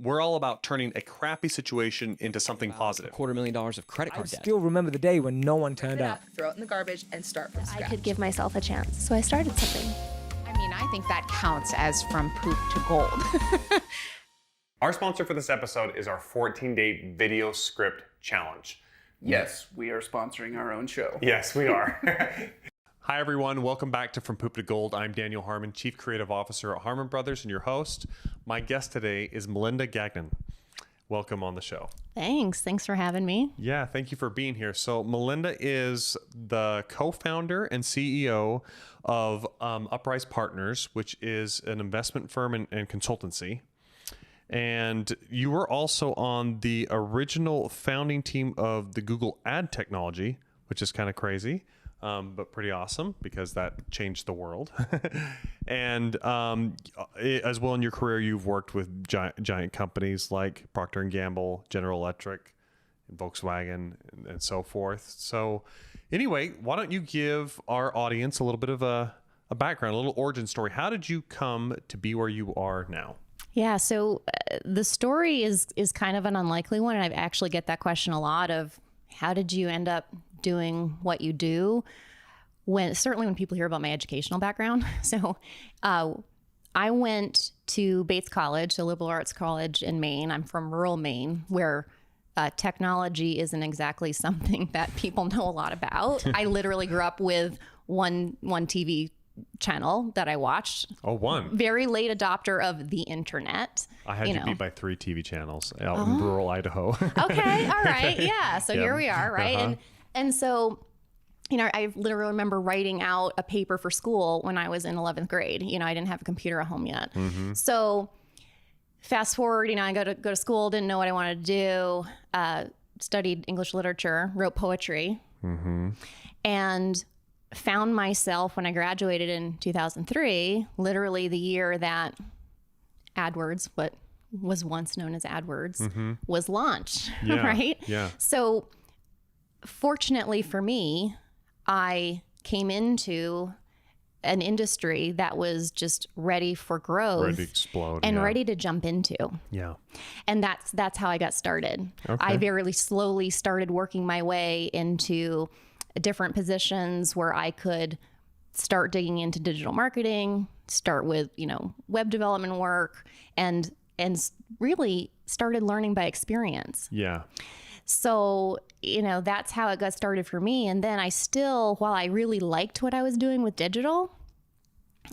We're all about turning a crappy situation into something positive. $250,000 of credit I card debt. still remember the day when no one turned up. Throw it in the garbage and start from scratch. I could give myself a chance, so I started something. I mean, I think that counts as from poop to gold. Our sponsor for this episode is our 14-day video script challenge. Yes, we are sponsoring our own show. Yes, we are. Hi, everyone. Welcome back to From Poop to Gold. I'm Daniel Harmon, Chief Creative Officer at Harmon Brothers, and your host. My guest today is Malinda Gagnon. Welcome on the show. Thanks for having me. Yeah, thank you for being here. So Malinda is the co-founder and CEO of Uprise Partners, which is an investment firm and consultancy. And you were also on the original founding team of the Google ad technology, which is kind of crazy, but pretty awesome because that changed the world. And as well in your career, you've worked with giant companies like Procter & Gamble, General Electric, Volkswagen, and so forth. So anyway, why don't you give our audience a little bit of a background, a little origin story. How did you come to be where you are now? Yeah, so the story is kind of an unlikely one, and I actually get that question a lot of how did you end up doing what you do? Certainly when people hear about my educational background. So I went to Bates College, a liberal arts college in Maine. I'm from rural Maine, where technology isn't exactly something that people know a lot about. I literally grew up with one TV channel that I watched. Oh, one. Very late adopter of the internet. I had to beat by 3 TV channels out in rural Idaho. Okay, all right. Yeah, so here we are, right? Uh-huh. And so, I literally remember writing out a paper for school when I was in 11th grade. I didn't have a computer at home yet. Mm-hmm. So fast forward, I go to school, didn't know what I wanted to do, studied English literature, wrote poetry, and found myself when I graduated in 2003, literally the year that AdWords, what was once known as AdWords, was launched, right? Yeah. So fortunately for me, I came into an industry that was just ready for growth, ready to explode, and ready to jump into. Yeah. And that's how I got started. Okay. I very slowly started working my way into different positions where I could start digging into digital marketing, start with, web development work, and really started learning by experience. Yeah. So, that's how it got started for me. And then while I really liked what I was doing with digital,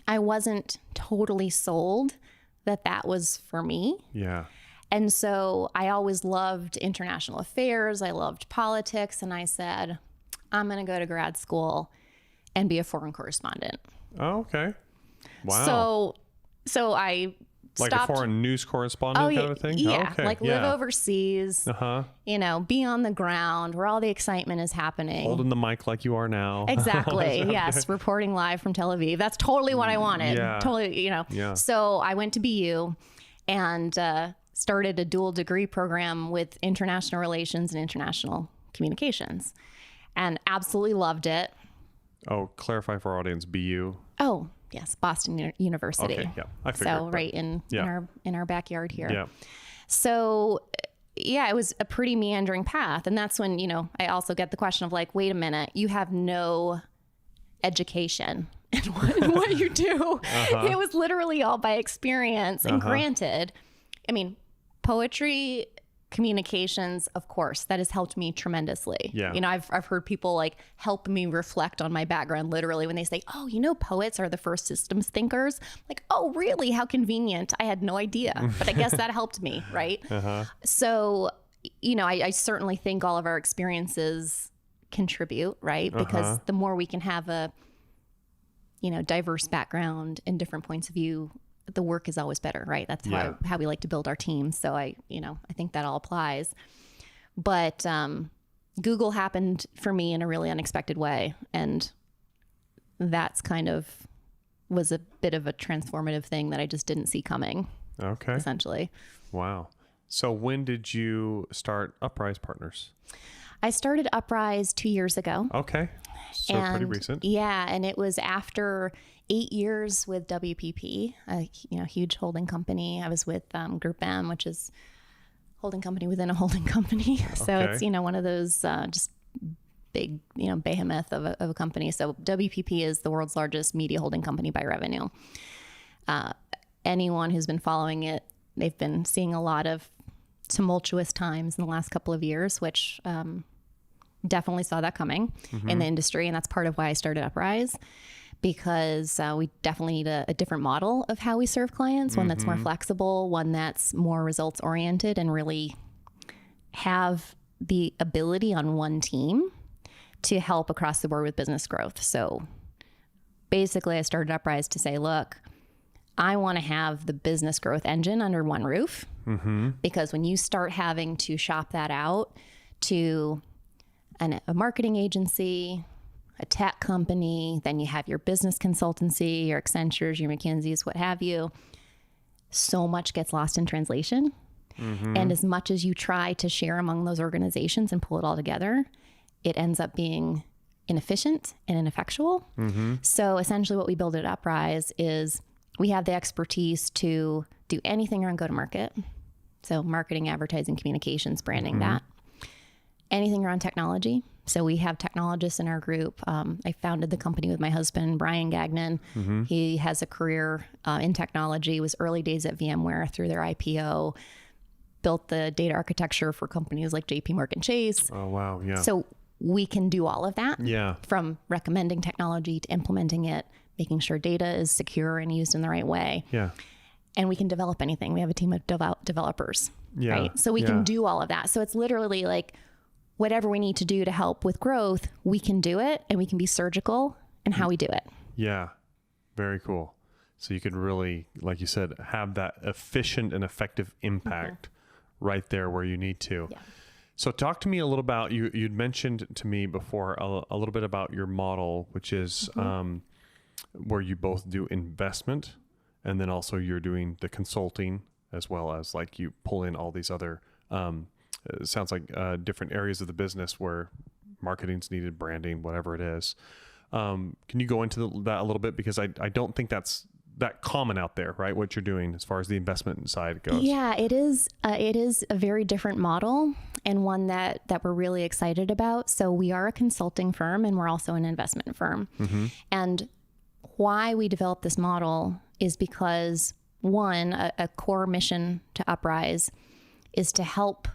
I wasn't totally sold that was for me. Yeah. And so I always loved international affairs. I loved politics. And I said, I'm going to go to grad school and be a foreign correspondent. Oh, okay. Wow. So I like stopped. A foreign news correspondent kind of a thing? Yeah. Oh, okay. Live overseas, be on the ground where all the excitement is happening. Holding the mic like you are now. Exactly. Yes. Reporting live from Tel Aviv. That's totally what I wanted. Yeah. Totally, Yeah. So I went to BU and started a dual degree program with international relations and international communications. And absolutely loved it. Oh, clarify for our audience, BU. Oh, yes, Boston University. Okay, yeah, I figured. So right in our backyard here. Yeah. So yeah, it was a pretty meandering path. And that's when, I also get the question of like, wait a minute, you have no education in what you do. It was literally all by experience. And granted, poetry, communications, of course, that has helped me tremendously. Yeah. I've heard people like help me reflect on my background literally when they say, oh, poets are the first systems thinkers. Like, oh, really? How convenient. I had no idea, but I guess that helped me. Right. So, I certainly think all of our experiences contribute, right? Because the more we can have a, diverse background and different points of view, the work is always better, right? That's how we like to build our teams. So I think that all applies. But Google happened for me in a really unexpected way. And that's was a bit of a transformative thing that I just didn't see coming. Okay. Essentially. Wow. So when did you start Uprise Partners? I started Uprise 2 years ago. Okay. So pretty recent. Yeah, and it was after 8 years with WPP, a huge holding company. I was with Group M, which is holding company within a holding company. So Okay. it's one of those just big behemoth of a company. So WPP is the world's largest media holding company by revenue. Anyone who's been following it, they've been seeing a lot of tumultuous times in the last couple of years, which definitely saw that coming in the industry. And that's part of why I started Uprise, because we definitely need a different model of how we serve clients, one that's more flexible, one that's more results oriented, and really have the ability on one team to help across the board with business growth. So basically I started Uprise to say, look, I want to have the business growth engine under one roof, because when you start having to shop that out to a marketing agency, a tech company, then you have your business consultancy, your Accentures, your McKinseys, what have you, so much gets lost in translation. And as much as you try to share among those organizations and pull it all together, it ends up being inefficient and ineffectual. So essentially what we build at Uprise is we have the expertise to do anything around go-to-market. So marketing, advertising, communications, branding, that. Anything around technology. So we have technologists in our group. I founded the company with my husband, Malinda Gagnon. He has a career in technology. It was early days at VMware through their IPO, built the data architecture for companies like JP Morgan Chase. Oh, wow. Yeah. So we can do all of that, Yeah. from recommending technology to implementing it, making sure data is secure and used in the right way. Yeah. And we can develop anything. We have a team of developers, Yeah. right? So we can do all of that. So it's literally like whatever we need to do to help with growth, we can do it, and we can be surgical in how we do it. Yeah. Very cool. So you could really, like you said, have that efficient and effective impact right there where you need to. Yeah. So talk to me a little about, you'd mentioned to me before a little bit about your model, which is where you both do investment, and then also you're doing the consulting, as well as like you pull in all these other, it sounds like different areas of the business where marketing's needed, branding, whatever it is. Can you go into that a little bit? Because I don't think that's that common out there, right? What you're doing as far as the investment side goes. Yeah, it is a very different model, and one that we're really excited about. So we are a consulting firm, and we're also an investment firm. And why we developed this model is because, one, a core mission to Uprise is to help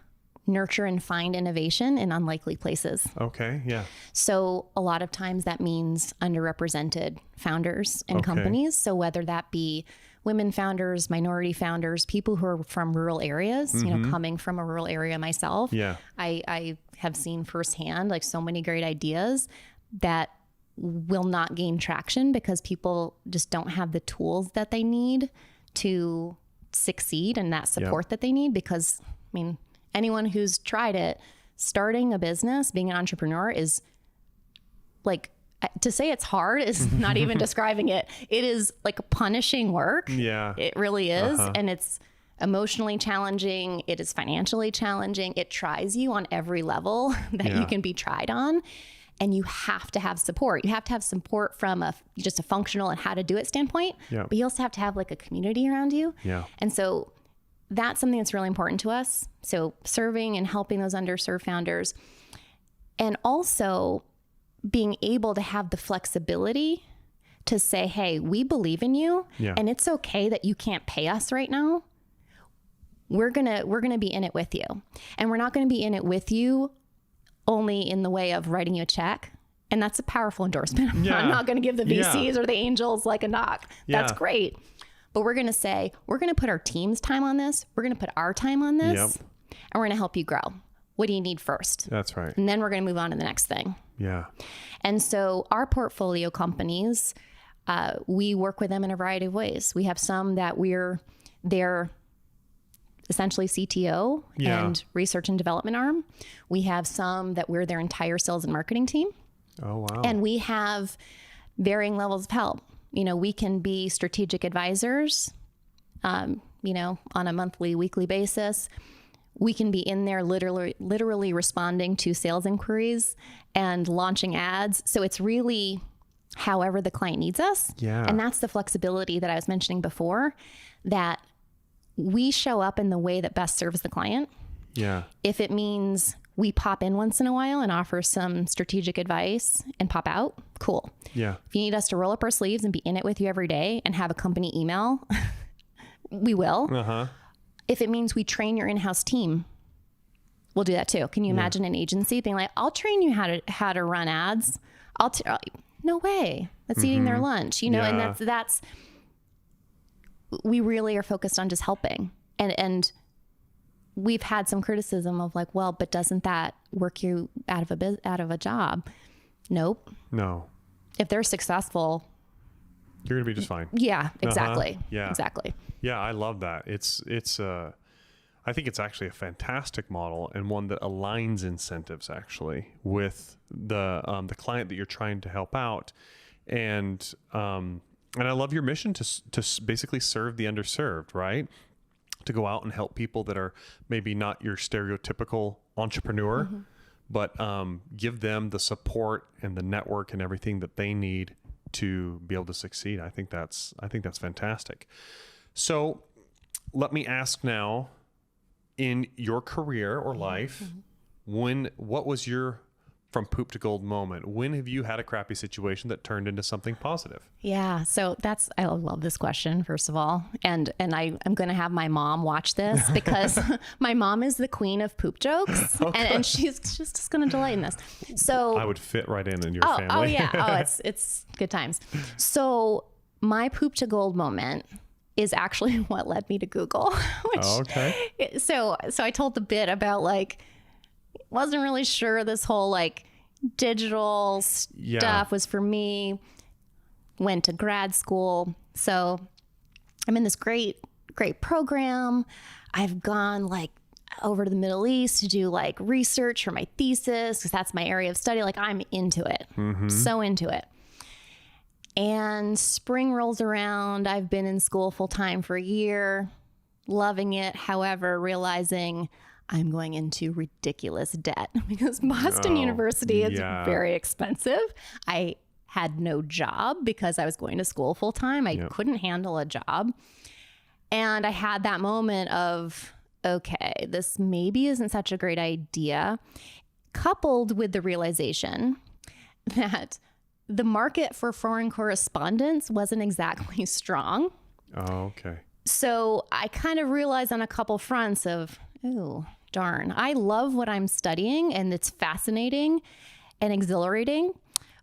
nurture and find innovation in unlikely places. Okay. Yeah. So a lot of times that means underrepresented founders and companies. So whether that be women founders, minority founders, people who are from rural areas, coming from a rural area myself, Yeah. I have seen firsthand like so many great ideas that will not gain traction because people just don't have the tools that they need to succeed and that support that they need. Because, I mean, anyone who's tried it, starting a business, being an entrepreneur is like, to say it's hard is not even describing it. It is like punishing work. Yeah. It really is. And it's emotionally challenging. It is financially challenging. It tries you on every level that you can be tried on. And you have to have support. You have to have support from just a functional and how to do it standpoint. Yeah. But you also have to have like a community around you. Yeah. And so that's something that's really important to us. So serving and helping those underserved founders, and also being able to have the flexibility to say, hey, we believe in you, and it's okay that you can't pay us right now. We're gonna be in it with you. And we're not gonna be in it with you only in the way of writing you a check. And that's a powerful endorsement. I'm not gonna give the VCs or the angels like a knock. That's great. But we're going to say, we're going to put our team's time on this. We're going to put our time on this, and we're going to help you grow. What do you need first? That's right. And then we're going to move on to the next thing. Yeah. And so our portfolio companies, we work with them in a variety of ways. We have some that we're their essentially CTO and research and development arm. We have some that we're their entire sales and marketing team. Oh, wow. And we have varying levels of help. We can be strategic advisors, on a monthly, weekly basis. we can be in there literally responding to sales inquiries and launching ads. So it's really however the client needs us. Yeah. And that's the flexibility that I was mentioning before, that we show up in the way that best serves the client. Yeah. If it means we pop in once in a while and offer some strategic advice and pop out, cool. Yeah. If you need us to roll up our sleeves and be in it with you every day and have a company email, we will. Uh-huh. If it means we train your in-house team, we'll do that too. Can you imagine an agency being like, I'll train you how to run ads. No way. That's eating their lunch, and that's we really are focused on just helping. And we've had some criticism of like, well, but doesn't that work you out of a job? Nope. No. If they're successful, You're going to be just fine. yeah, exactly. Yeah. Exactly. Yeah, I love that. I think it's actually a fantastic model, and one that aligns incentives actually with the client that you're trying to help out, and I love your mission to basically serve the underserved, right? To go out and help people that are maybe not your stereotypical entrepreneur, but give them the support and the network and everything that they need to be able to succeed. I think that's fantastic. So let me ask now, in your career or life, what was your from poop to gold moment? When have you had a crappy situation that turned into something positive? Yeah. So I love this question, first of all. And I'm going to have my mom watch this because my mom is the queen of poop jokes, and she's just going to delight in this. So I would fit right in your family. Oh yeah. Oh, it's good times. So my poop to gold moment is actually what led me to Google. So I told the bit about like, wasn't really sure this whole like digital stuff was for me. Went to grad school. So I'm in this great program. I've gone like over to the Middle East to do like research for my thesis, because that's my area of study. Like I'm into it, so into it. And spring rolls around. I've been in school full time for a year, loving it. However, realizing I'm going into ridiculous debt because Boston University is very expensive. I had no job because I was going to school full time. I couldn't handle a job. And I had that moment of, okay, this maybe isn't such a great idea, coupled with the realization that the market for foreign correspondence wasn't exactly strong. Oh, okay. So I kind of realized on a couple fronts of, oh, darn, I love what I'm studying and it's fascinating and exhilarating,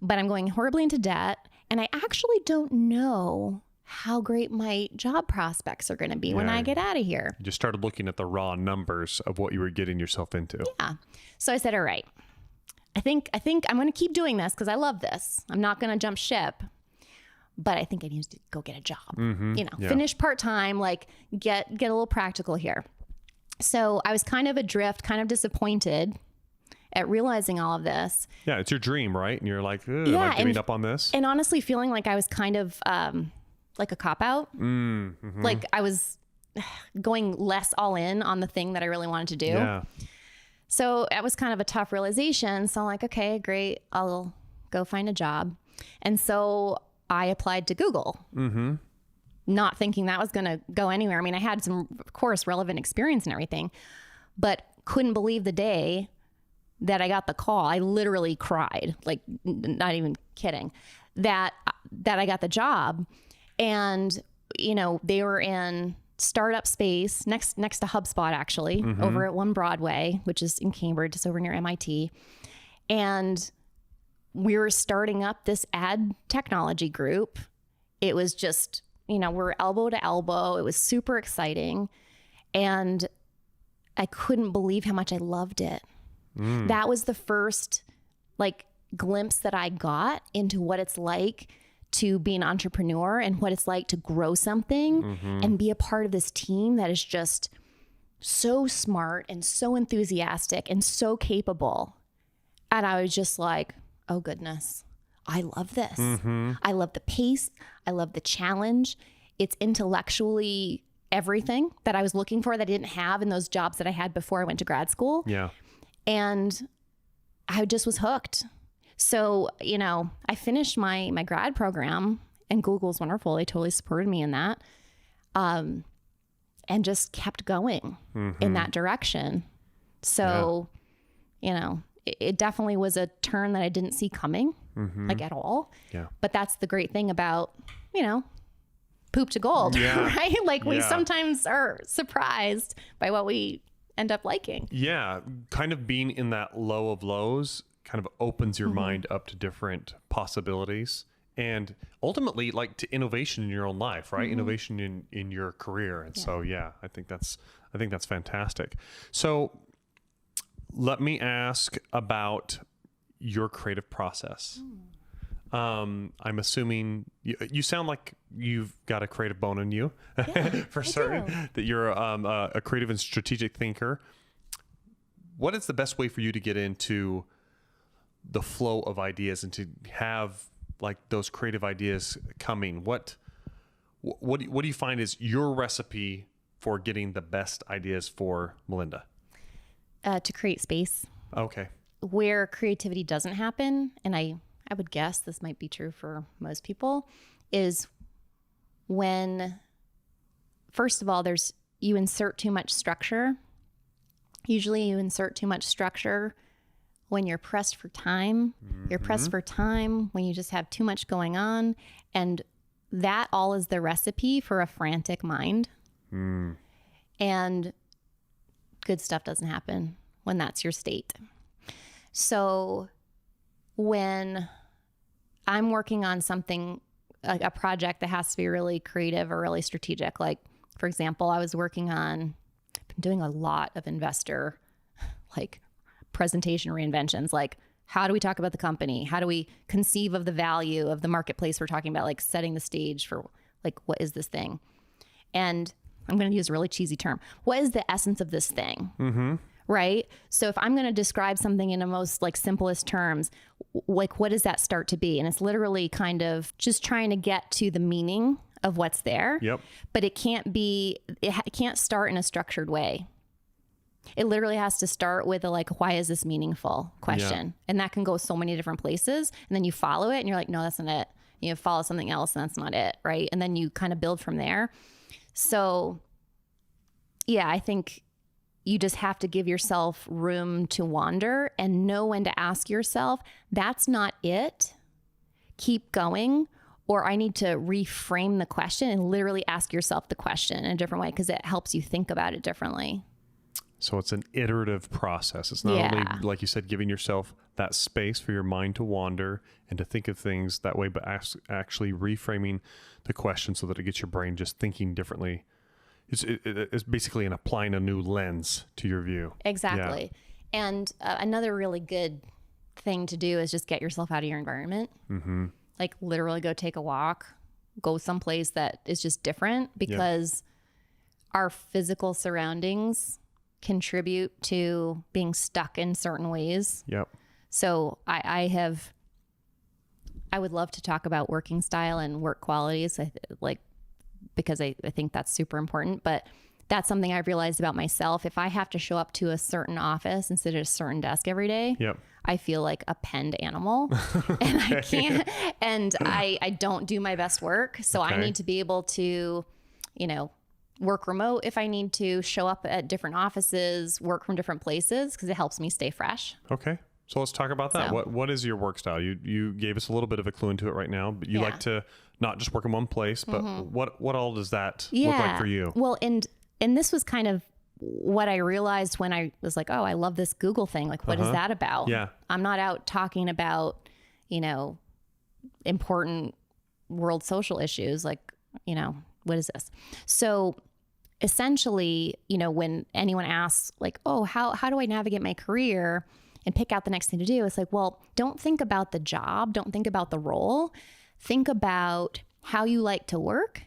but I'm going horribly into debt. And I actually don't know how great my job prospects are going to be when I get out of here. You just started looking at the raw numbers of what you were getting yourself into. Yeah. So I said, all right, I think I'm going to keep doing this because I love this. I'm not going to jump ship, but I think I need to go get a job, finish part-time, like get a little practical here. So I was kind of adrift, kind of disappointed at realizing all of this. Yeah. It's your dream, right? And you're like, am I giving up on this? And honestly feeling like I was kind of like a cop-out. Like I was going less all in on the thing that I really wanted to do. Yeah. So it was kind of a tough realization. So I'm like, okay, great. I'll go find a job. And so I applied to Google, not thinking that was going to go anywhere. I mean, I had some, of course, relevant experience and everything, but couldn't believe the day that I got the call. I literally cried, like not even kidding, that I got the job. And, they were in startup space next to HubSpot, actually, over at 1 Broadway, which is in Cambridge, just over near MIT. And we were starting up this ad technology group. It was just, we're elbow to elbow. It was super exciting. And I couldn't believe how much I loved it. That was the first glimpse that I got into what it's like to be an entrepreneur and what it's like to grow something and be a part of this team that is just so smart and so enthusiastic and so capable. And I was just like, oh goodness, I love this. I love the pace. I love the challenge. It's intellectually everything that I was looking for that I didn't have in those jobs that I had before I went to grad school. Yeah. And I just was hooked. So, I finished my grad program, and Google's wonderful. They totally supported me in that. And just kept going in that direction. So, it definitely was a turn that I didn't see coming, like at all. Yeah. But that's the great thing about, poop to gold, right? Like we sometimes are surprised by what we end up liking. Yeah. Kind of being in that low of lows kind of opens your mind up to different possibilities and ultimately like to innovation in your own life, right? Innovation in your career. And so, I think that's fantastic. So let me ask about your creative process. I'm assuming you sound like you've got a creative bone in you, for certain, that you're a creative and strategic thinker. What is the best way for you to get into the flow of ideas and to have like those creative ideas coming? What do you find is your recipe for getting the best ideas for Malinda? To create space. Okay. Where creativity doesn't happen, and I would guess this might be true for most people, is when, first of all, you insert too much structure. Usually you insert too much structure when you're pressed for time. You're pressed for time when you just have too much going on. And that all is the recipe for a frantic mind. And good stuff doesn't happen when that's your state. So when I'm working on something, a project that has to be really creative or really strategic, like, for example, I've been doing a lot of investor, like, presentation reinventions. Like, how do we talk about the company? How do we conceive of the value of the marketplace we're talking about, like setting the stage for, like, what is this thing? And I'm going to use a really cheesy term. What is the essence of this thing? Right? So if I'm going to describe something in the most like simplest terms, like what does that start to be? And it's literally kind of just trying to get to the meaning of what's there. Yep. But it can't start in a structured way. It literally has to start with a like, why is this meaningful question? Yeah. And that can go so many different places. And then you follow it and you're like, no, that's not it. You follow something else and that's not it. Right. And then you kind of build from there. So yeah, I think you just have to give yourself room to wander and know when to ask yourself, that's not it. Keep going. Or I need to reframe the question and literally ask yourself the question in a different way because it helps you think about it differently. So it's an iterative process. It's not only, like you said, giving yourself that space for your mind to wander and to think of things that way, but actually reframing the question so that it gets your brain just thinking differently. It's basically applying a new lens to your view. Exactly. Yeah. And another really good thing to do is just get yourself out of your environment. Like literally go take a walk, go someplace that is just different because our physical surroundings contribute to being stuck in certain ways. Yep. So I would love to talk about working style and work qualities, because I think that's super important. But that's something I've realized about myself. If I have to show up to a certain office and sit at a certain desk every day, I feel like a penned animal and I can't, and I don't do my best work. So I need to be able to, work remote if I need to, show up at different offices, work from different places because it helps me stay fresh. Okay. So let's talk about that. So, what is your work style? You gave us a little bit of a clue into it right now, but you like to not just work in one place, but what all does that look like for you? Well, and this was kind of what I realized when I was like, oh, I love this Google thing. Like, what is that about? Yeah. I'm not out talking about, important world social issues. Like, what is this? So essentially, when anyone asks like, oh, how do I navigate my career and pick out the next thing to do? It's like, well, don't think about the job. Don't think about the role. Think about how you like to work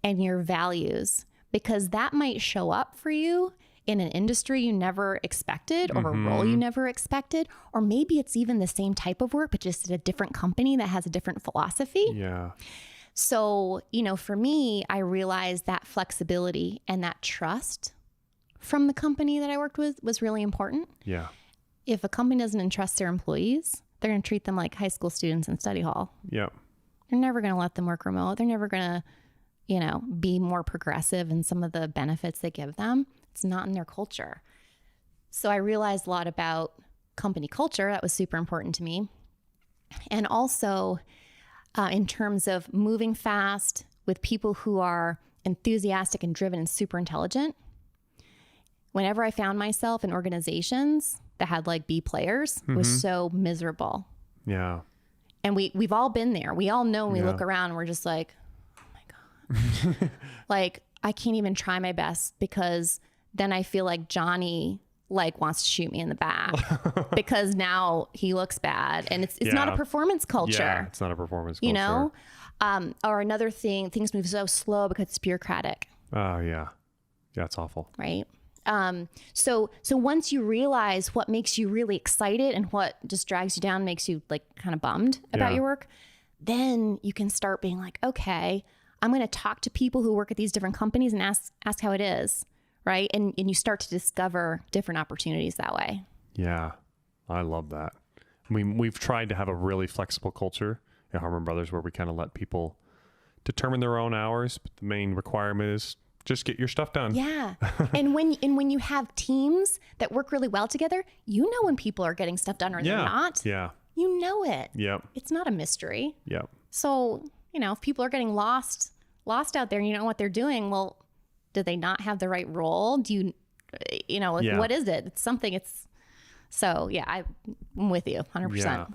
and your values, because that might show up for you in an industry you never expected or a role you never expected. Or maybe it's even the same type of work, but just at a different company that has a different philosophy. Yeah. So, for me, I realized that flexibility and that trust from the company that I worked with was really important. Yeah. If a company doesn't entrust their employees, they're going to treat them like high school students in study hall. Yeah. They're never going to let them work remote. They're never going to, be more progressive in some of the benefits they give them. It's not in their culture. So I realized a lot about company culture. That was super important to me. And also in terms of moving fast with people who are enthusiastic and driven and super intelligent. Whenever I found myself in organizations that had like B players, it was so miserable. Yeah. And we've all been there. We all know when we look around and we're just like, oh my God. Like, I can't even try my best because then I feel like Johnny wants to shoot me in the back because now he looks bad. And it's not a performance culture. Yeah, it's not a performance culture. Or another thing, things move so slow because it's bureaucratic. Oh, yeah. Yeah, it's awful. Right. So once you realize what makes you really excited and what just drags you down, makes you kind of bummed about your work, then you can start being like, okay, I'm going to talk to people who work at these different companies and ask how it is. Right. And you start to discover different opportunities that way. Yeah. I love that. I mean, we've tried to have a really flexible culture at Harmon Brothers where we kind of let people determine their own hours. But the main requirement is just get your stuff done. Yeah. and when you have teams that work really well together, when people are getting stuff done or they're not. Yeah. You know it. Yep. It's not a mystery. Yep. So, if people are getting lost out there and you don't know what they're doing, well, do they not have the right role? Do you, what is it? It's something so yeah, I'm with you 100%.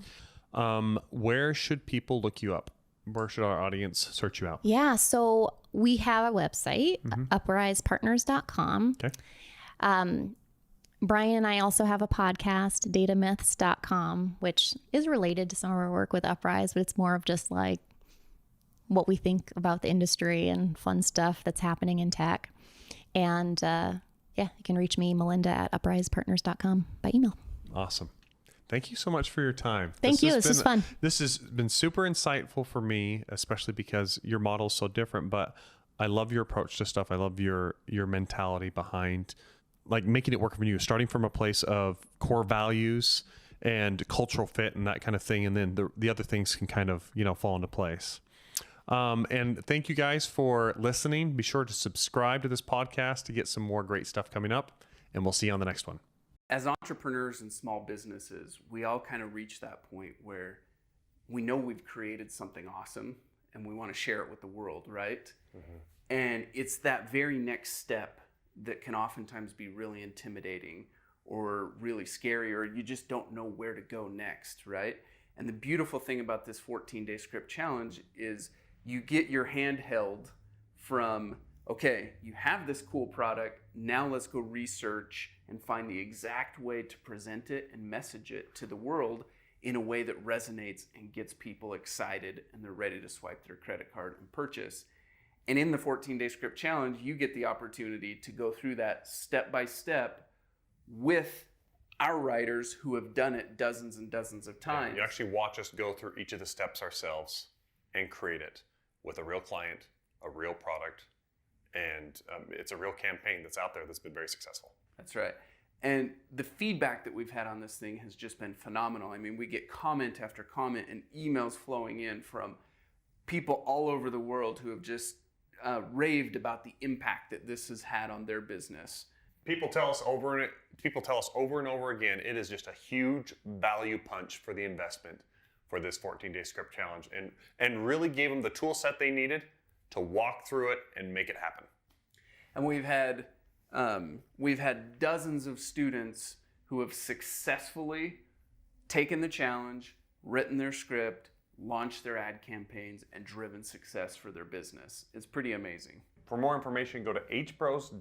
Yeah. Where should people look you up? Where should our audience search you out? Yeah. So we have a website, uprisepartners.com. Okay. Brian and I also have a podcast, datamyths.com, which is related to some of our work with Uprise, but it's more of just like what we think about the industry and fun stuff that's happening in tech. And you can reach me, Malinda, at uprisepartners.com by email. Awesome. Thank you so much for your time. Thank you. This is fun. This has been super insightful for me, especially because your model is so different, but I love your approach to stuff. I love your mentality behind making it work for you, starting from a place of core values and cultural fit and that kind of thing. And then the other things can kind of, fall into place. And thank you guys for listening. Be sure to subscribe to this podcast to get some more great stuff coming up, and we'll see you on the next one. As entrepreneurs and small businesses, we all kind of reach that point where we know we've created something awesome and we want to share it with the world, right? And it's that very next step that can oftentimes be really intimidating or really scary, or you just don't know where to go next, right? And the beautiful thing about this 14-day script challenge is you get your hand held from, okay, you have this cool product, now let's go research and find the exact way to present it and message it to the world in a way that resonates and gets people excited and they're ready to swipe their credit card and purchase. And in the 14-day script challenge, you get the opportunity to go through that step by step with our writers who have done it dozens and dozens of times. You actually watch us go through each of the steps ourselves and create it with a real client, a real product, and it's a real campaign that's out there that's been very successful. That's right. And the feedback that we've had on this thing has just been phenomenal. I mean, we get comment after comment and emails flowing in from people all over the world who have just raved about the impact that this has had on their business. People tell us over and over again, it is just a huge value punch for the investment for this 14-day script challenge, and really gave them the tool set they needed to walk through it and make it happen. And we've had dozens of students who have successfully taken the challenge, written their script, launched their ad campaigns, and driven success for their business. It's pretty amazing. For more information, go to hbros.co/script.